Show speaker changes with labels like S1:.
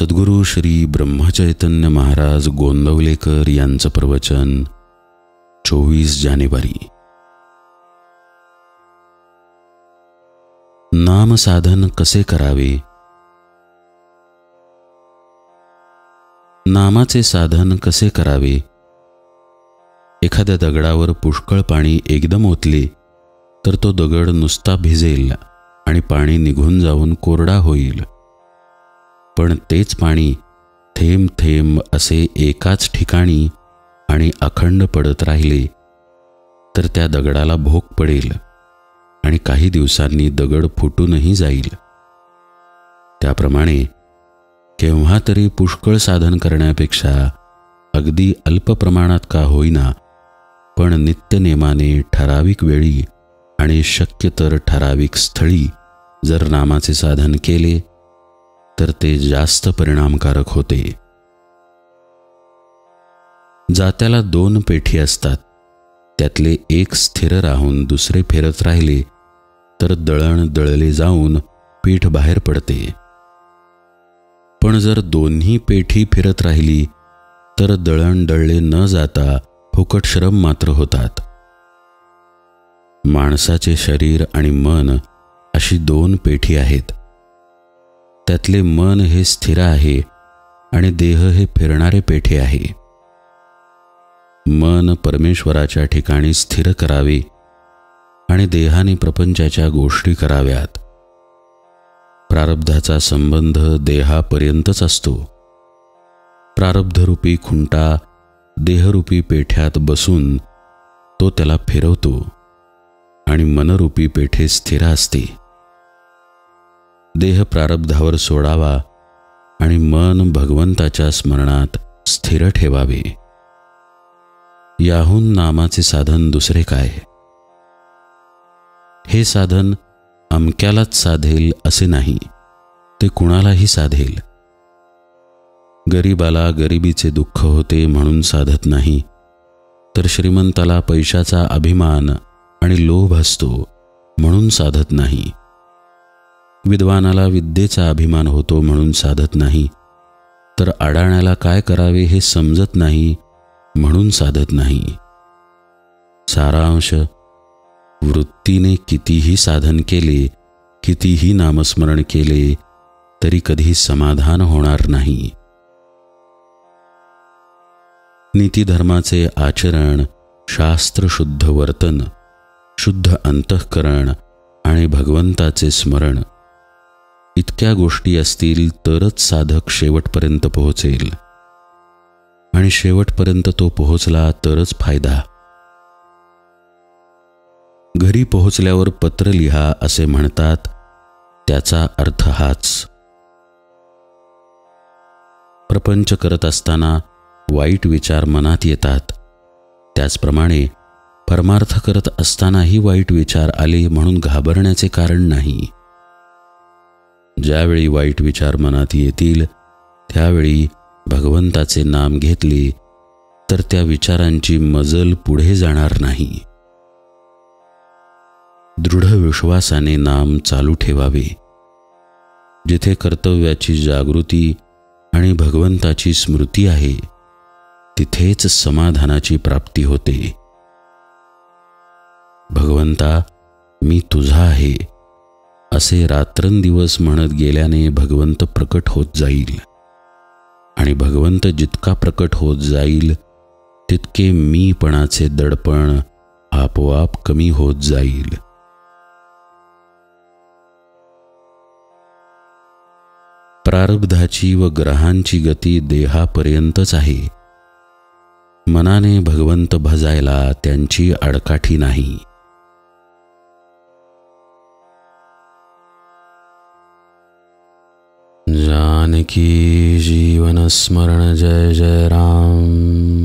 S1: सद्गुरू श्री ब्रह्मचैतन्य महाराज गोंदवलेकर यांचं प्रवचन 24 जानेवारी। नामसाधन कसे करावे? नामाचे साधन कसे करावे? एखाद्या दगडावर पुष्कळ पाणी एकदम ओतले तर तो दगड नुसता भिजेल आणि पाणी निघून जाऊन कोरडा होईल। पण तेच पाणी थेंब थेंब असे एकाच ठिकाणी आणि अखंड पडत राहिले तर त्या दगडाला भोक पडेल आणि काही दिवसांनी दगड फुटूनही जाईल। त्याप्रमाणे केव्हा तरी पुष्कळ साधन करण्यापेक्षा अगदी अल्प प्रमाणात का होईना पण नित्यनेमाने ठराविक वेळी आणि शक्य तर ठराविक स्थळी जर नामाचे साधन केले तर ते जास्त परिणामकारक होते। जात्याला 2 पेठी असतात, त्यातले एक स्थिर राहून दुसरे फिरत राहिले तर दळण दळले जाऊन पीठ बाहेर पडते। पण जर दोन्ही पेठी फिरत राहिली तर दळण दळले न जाता फुकट श्रम मात्र होतात। माणसाचे शरीर आणि मन अशी 2 पेठी आहेत। त्यातले मन हे स्थिर आहे आणि देह हे फिरणारे पेठे आहे। मन परमेश्वराच्या ठिकाणी स्थिर करावे आणि देहाने प्रपंचाच्या गोष्टी कराव्यात। प्रारब्धाचा संबंध देहापर्यंतच असतो। प्रारब्धरूपी खुंटा देहरूपी पेठ्यात बसून तो त्याला फिरवतो आणि मनरूपी पेठे स्थिर असते। देह प्रारब्धावर सोडावा आणि मन भगवंताच्या स्मरणात स्थिर ठेवावे। याहून नामाचे साधन दुसरे काय? हे साधन अमक्यालाच साधेल असे नाही, ते कुणालाही साधेल। गरीबाला गरिबीचे दुःख होते म्हणून साधत नाही, तर श्रीमंताला पैशाचा अभिमान आणि लोभ असतो म्हणून साधत नाही। विद्वानाला विद्येचा अभिमान होतो म्हणून साधत नाही, तर अडाण्याला काय करावे हे समजत नाही म्हणून साधत नाही। सारांश, वृत्तीने कितीही साधन केले, कितीही नामस्मरण केले तरी कधी समाधान होणार नाही। नीतिधर्माचे आचरण, शास्त्रशुद्ध वर्तन, शुद्ध अंतःकरण आणि भगवंताचे स्मरण इतक्या गोष्टी असतील तरच साधक शेवटपर्यंत पोहोचेल आणि शेवटपर्यंत तो पोहोचला तरच फायदा। घरी पोहोचल्यावर पत्र लिहा असे म्हणतात, त्याचा अर्थ हाच। प्रपंच करत असताना वाईट विचार मनात येतात, त्याचप्रमाणे परमार्थ करत असतानाही वाईट विचार आले म्हणून घाबरण्याचे कारण नाही। ज्यावेळी वाईट विचार मनात येतील त्यावेळी भगवंताचे नाम घेतले तर त्या विचारांची मजल पुढे जाणार नाही। दृढ विश्वासाने नाम चालू ठेवावे। जिथे कर्तव्याची जागृती आणि भगवंताची स्मृती आहे तिथेच समाधानाची प्राप्ती होते। भगवंता, मी तुझा आहे असे रात्रंदिवस म्हणत गेल्याने भगवंत प्रकट होत जाईल आणि भगवंत जितका प्रकट होत जाईल तितके मीपणाचे दडपण आपोआप कमी होत जाईल। प्रारब्धाची व ग्रहांची गती देहापर्यंतच आहे। मनाने भगवंत भजायला त्यांची आडकाठी नाही। जानकी जीवन स्मरण जय जय राम।